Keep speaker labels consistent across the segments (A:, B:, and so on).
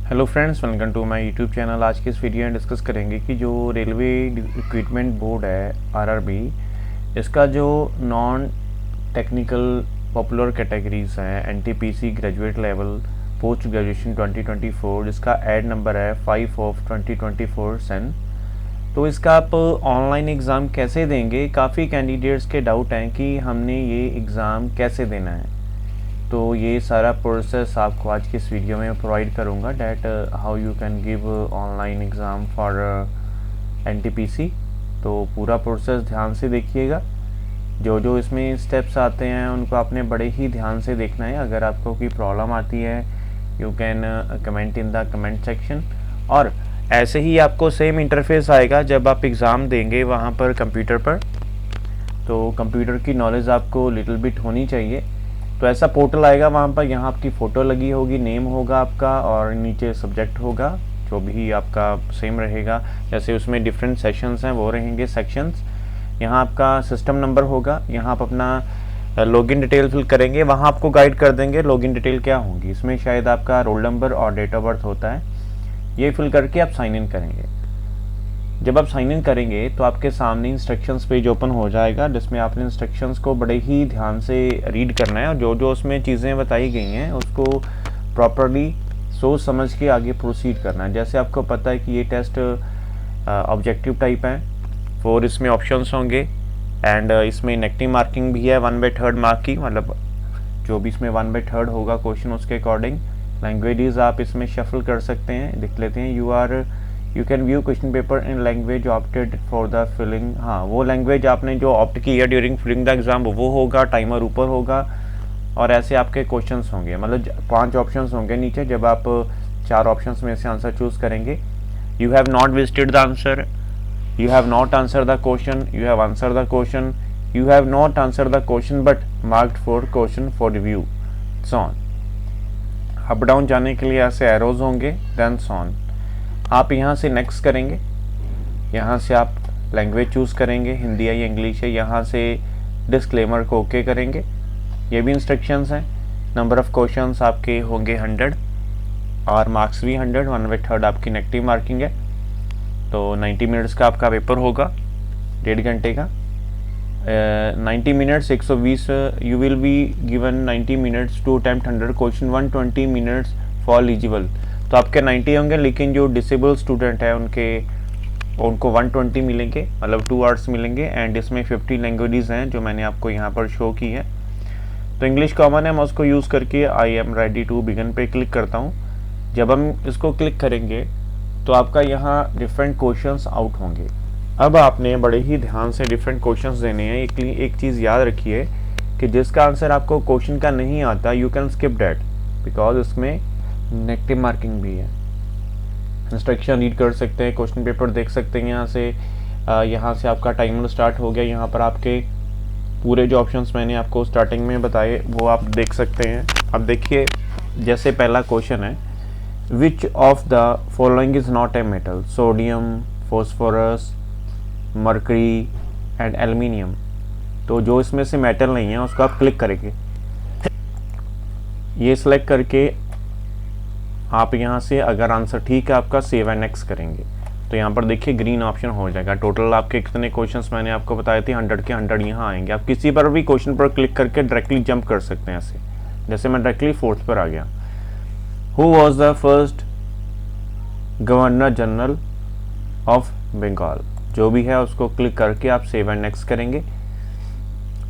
A: Hello friends, welcome to my YouTube channel. आज की इस वीडियो में डिस्कस करेंगे कि जो रेलवे रिक्रूटमेंट बोर्ड है आरआरबी, इसका जो नॉन टेक्निकल पॉपुलर कैटेगरीज हैं NTPC graduate level post graduation 2024, जिसका ऐड नंबर है 5 ऑफ 2024 सन। तो इसका आप ऑनलाइन एग्ज़ाम कैसे देंगे, काफ़ी कैंडिडेट्स के डाउट हैं कि हमने ये एग्ज़ाम कैसे देना है। तो ये सारा प्रोसेस आपको आज की इस वीडियो में प्रोवाइड करूँगा, that how you can give online exam for NTPC. तो पूरा प्रोसेस ध्यान से देखिएगा। जो जो इसमें स्टेप्स आते हैं उनको आपने बड़े ही ध्यान से देखना है। अगर आपको कोई प्रॉब्लम आती है you can comment in the comment section. और ऐसे ही आपको सेम इंटरफेस आएगा जब आप एग्ज़ाम देंगे वहाँ पर कंप्यूटर पर। तो कंप्यूटर की नॉलेज आपको लिटिल बिट होनी चाहिए। तो ऐसा पोर्टल आएगा, वहाँ पर यहाँ आपकी फ़ोटो लगी होगी, नेम होगा आपका और नीचे सब्जेक्ट होगा जो भी आपका सेम रहेगा। जैसे उसमें डिफरेंट सेशंस हैं वो रहेंगे सेक्शंस। यहाँ आपका सिस्टम नंबर होगा, यहाँ आप अपना लॉगिन डिटेल फिल करेंगे, वहाँ आपको गाइड कर देंगे लॉगिन डिटेल क्या होगी। इसमें शायद आपका रोल नंबर और डेट ऑफ बर्थ होता है, ये फिल करके आप साइन इन करेंगे। जब आप साइन इन करेंगे तो आपके सामने इंस्ट्रक्शंस पेज ओपन हो जाएगा, जिसमें आपने इंस्ट्रक्शंस को बड़े ही ध्यान से रीड करना है और जो जो उसमें चीज़ें बताई गई हैं उसको प्रॉपरली सोच समझ के आगे प्रोसीड करना है। जैसे आपको पता है कि ये टेस्ट ऑब्जेक्टिव टाइप है, 4 इसमें ऑप्शंस होंगे एंड इसमें नेगेटिव मार्किंग भी है 1/3 मार्क की, मतलब जो भी इसमें 1/3 होगा क्वेश्चन उसके अकॉर्डिंग। लैंग्वेजेस आप इसमें शफल कर सकते हैं, लिख लेते हैं you can view question paper in language opted for the filling. हाँ, वो लैंग्वेज आपने जो ऑप्ट की है ड्यूरिंग फिलिंग द एग्ज़ाम वो होगा, टाइमर ऊपर होगा और ऐसे आपके क्वेश्चंस होंगे। मतलब 5 ऑप्शंस होंगे नीचे, जब आप 4 ऑप्शंस में से आंसर चूज़ करेंगे। You have not visited the answer, you have not answer the question, you have answer the question, you have not answer the question but marked for question for review, so on. Up down जाने के लिए ऐसे arrows होंगे, then so on. आप यहाँ से next करेंगे, यहाँ से आप लैंग्वेज चूज़ करेंगे, हिंदी है या इंग्लिश है। यहाँ से डिस्क्लेमर को ओके करेंगे, ये भी इंस्ट्रक्शंस हैं। नंबर ऑफ़ क्वेश्चंस आपके होंगे 100 और मार्क्स भी 100, 1/3 आपकी नेगेटिव मार्किंग है। तो 90 मिनट्स का आपका पेपर होगा, 1.5 घंटे का। 90 minutes 120, you will be given 90 minutes to attempt 100 question, 120 minutes for eligible. तो आपके 90 होंगे, लेकिन जो डिसेबल स्टूडेंट है उनको 120 मिलेंगे, मतलब 2 आवर्स मिलेंगे। एंड इसमें 50 लैंग्वेजेस हैं जो मैंने आपको यहाँ पर शो की है। तो इंग्लिश कॉमन है, मैं उसको यूज़ करके I am ready to begin पे क्लिक करता हूँ। जब हम इसको क्लिक करेंगे तो आपका यहाँ डिफरेंट क्वेश्चंस आउट होंगे। अब आपने बड़े ही ध्यान से डिफरेंट क्वेश्चंस देने हैं। एक चीज़ याद रखिए कि जिसका आंसर आपको क्वेश्चन का नहीं आता you can skip that, because उसमें नेगेटिव मार्किंग भी है। इंस्ट्रक्शन रीड कर सकते हैं, क्वेश्चन पेपर देख सकते हैं। यहाँ से आपका टाइमर स्टार्ट हो गया। यहाँ पर आपके पूरे जो ऑप्शंस मैंने आपको स्टार्टिंग में बताए वो आप देख सकते हैं। अब देखिए, जैसे पहला क्वेश्चन है, which of the following is not a metal? Sodium, phosphorus, mercury and aluminium. तो जो इसमें से मेटल नहीं है उसको आप क्लिक करेंगे। ये सिलेक्ट करके आप यहाँ से अगर आंसर ठीक है आपका सेव एंड नेक्स्ट करेंगे तो यहाँ पर देखिए ग्रीन ऑप्शन हो जाएगा। टोटल आपके कितने क्वेश्चंस मैंने आपको बताए थे, 100 के 100 यहाँ आएंगे। आप किसी पर भी क्वेश्चन पर क्लिक करके डायरेक्टली जंप कर सकते हैं ऐसे। जैसे मैं डायरेक्टली 4th पर आ गया। Who was the first governor general of Bengal? जो भी है उसको क्लिक करके आप सेव एंड नेक्स्ट करेंगे।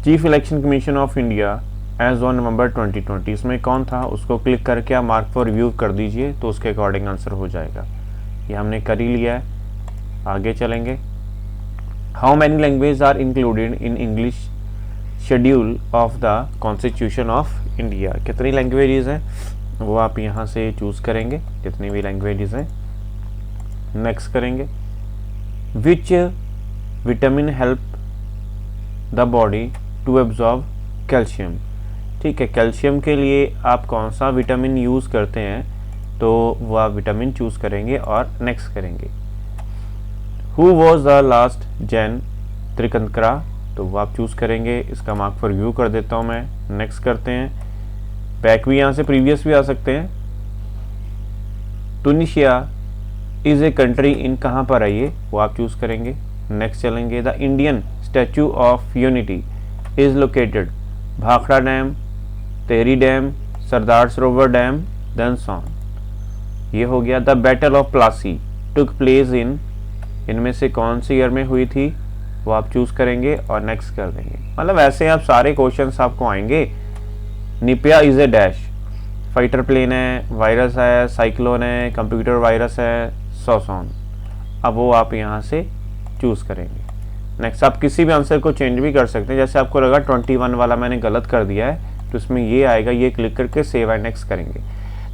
A: Chief election commission of India as on November 2020, इसमें कौन था उसको क्लिक करके आप मार्क फॉर रिव्यू कर दीजिए, तो उसके अकॉर्डिंग आंसर हो जाएगा। ये हमने कर ही लिया है, आगे चलेंगे। How many language are included in English schedule of the constitution of India? कितनी लैंग्वेजेस हैं वो आप यहाँ से चूज़ करेंगे, जितनी भी लैंग्वेजेस हैं। नेक्स्ट करेंगे। Which vitamin help the body to absorb calcium? ठीक है, कैल्शियम के लिए आप कौन सा विटामिन यूज़ करते हैं तो वो आप विटामिन चूज़ करेंगे और नेक्स्ट करेंगे। Who was the last Jain Tirthankara? तो वो आप चूज़ करेंगे। इसका मार्क फॉर व्यू कर देता हूँ मैं, नेक्स्ट करते हैं। बैक भी यहाँ से प्रीवियस भी आ सकते हैं। Tunisia is a country in कहाँ पर है ये, वो आप चूज़ करेंगे। नेक्स्ट चलेंगे, the Indian statue of unity is located, Bhakra dam, तेरी dam, Sardar Sarovar dam, then sworn. ये हो गया। The battle of Plassey took place in, इनमें से कौन सी ईयर में हुई थी, वो आप चूज़ करेंगे और नेक्स्ट कर देंगे। मतलब ऐसे आप सारे क्वेश्चंस आपको आएंगे। Nipah is a dash, fighter plane है, वायरस है, साइक्लोन है, कंप्यूटर वायरस है, सॉसॉन। अब वो आप यहाँ से चूज़ करेंगे। नेक्स्ट आप किसी भी आंसर को चेंज भी कर सकते हैं। जैसे आपको लगा 21 वाला मैंने गलत कर दिया है तो इसमें ये आएगा, ये क्लिक करके सेव एंड नेक्स्ट करेंगे।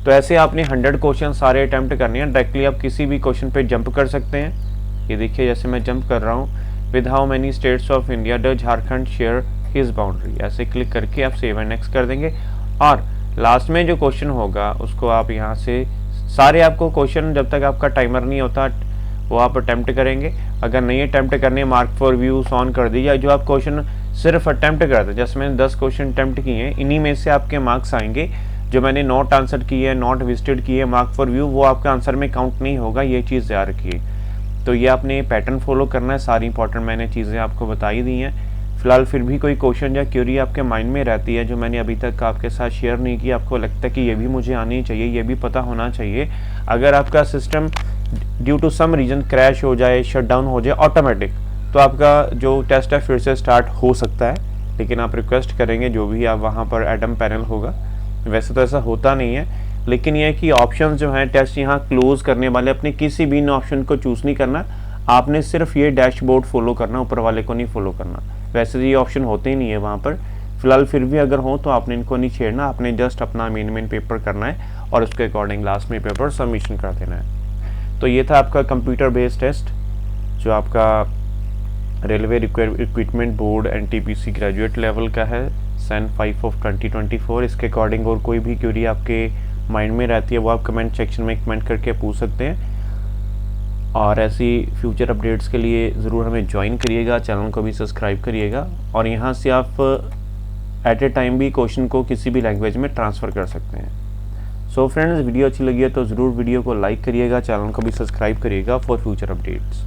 A: तो ऐसे आपने 100 क्वेश्चन सारे अटैम्प्ट करने हैं। डायरेक्टली आप किसी भी क्वेश्चन पे जंप कर सकते हैं। ये देखिए जैसे मैं जंप कर रहा हूँ, with how many states of India does Jharkhand share his boundary, ऐसे क्लिक करके आप सेव एंड नेक्स्ट कर देंगे। और लास्ट में जो क्वेश्चन होगा उसको आप यहाँ से सारे आपको क्वेश्चन जब तक आपका टाइमर नहीं होता वो आप अटैम्प्ट करेंगे। अगर नहीं अटैम्प्ट करने, मार्क फॉर व्यूज ऑन कर दीजिए। जो आप क्वेश्चन सिर्फ अटैम्प्ट करते हैं, जैसे मैंने 10 क्वेश्चन अटैम्प्ट किए हैं, इन्हीं में से आपके मार्क्स आएंगे। जो मैंने नॉट आंसर किए हैं, नॉट विजिटेड किए हैं, मार्क फॉर व्यू, वो आपका आंसर में काउंट नहीं होगा। ये चीज़ याद रखिए। तो ये आपने पैटर्न फॉलो करना है। सारी इंपॉर्टेंट मैंने चीज़ें आपको बताई दी हैं। फिलहाल फिर भी कोई क्वेश्चन या क्यूरी आपके माइंड में रहती है जो मैंने अभी तक आपके साथ शेयर नहीं की, आपको लगता है कि ये भी मुझे आनी चाहिए, ये भी पता होना चाहिए, अगर आपका system due to some reason crash हो जाए, शट डाउन हो जाए ऑटोमेटिक, तो आपका जो टेस्ट है फिर से स्टार्ट हो सकता है। लेकिन आप रिक्वेस्ट करेंगे जो भी आप वहाँ पर एडम पैनल होगा, वैसे तो ऐसा होता नहीं है, लेकिन यह है कि ऑप्शन जो हैं टेस्ट यहाँ क्लोज करने वाले, अपने किसी भी ऑप्शन को चूज़ नहीं करना, आपने सिर्फ ये डैशबोर्ड फॉलो करना, ऊपर वाले को नहीं फॉलो करना। वैसे ये ऑप्शन होते ही नहीं है वहाँ पर। फिलहाल फिर भी अगर हो तो आपने इनको नहीं छेड़ना, आपने जस्ट अपना मेन पेपर करना है और उसके अकॉर्डिंग लास्ट में पेपर सबमिशन कर देना है। तो ये था आपका कंप्यूटर बेस्ड टेस्ट जो आपका railway equipment board NTPC graduate level का है, सन 5 ऑफ 2024। इसके अकॉर्डिंग और कोई भी क्यूरी आपके माइंड में रहती है वो आप कमेंट सेक्शन में कमेंट करके पूछ सकते हैं। और ऐसी फ्यूचर अपडेट्स के लिए ज़रूर हमें ज्वाइन करिएगा, चैनल को भी सब्सक्राइब करिएगा। और यहाँ से आप एट ए टाइम भी क्वेश्चन को किसी भी लैंग्वेज में ट्रांसफ़र कर सकते हैं। सो फ्रेंड्स, वीडियो अच्छी लगी है तो ज़रूर वीडियो को लाइक करिएगा, चैनल को भी सब्सक्राइब करिएगा फॉर फ्यूचर अपडेट्स।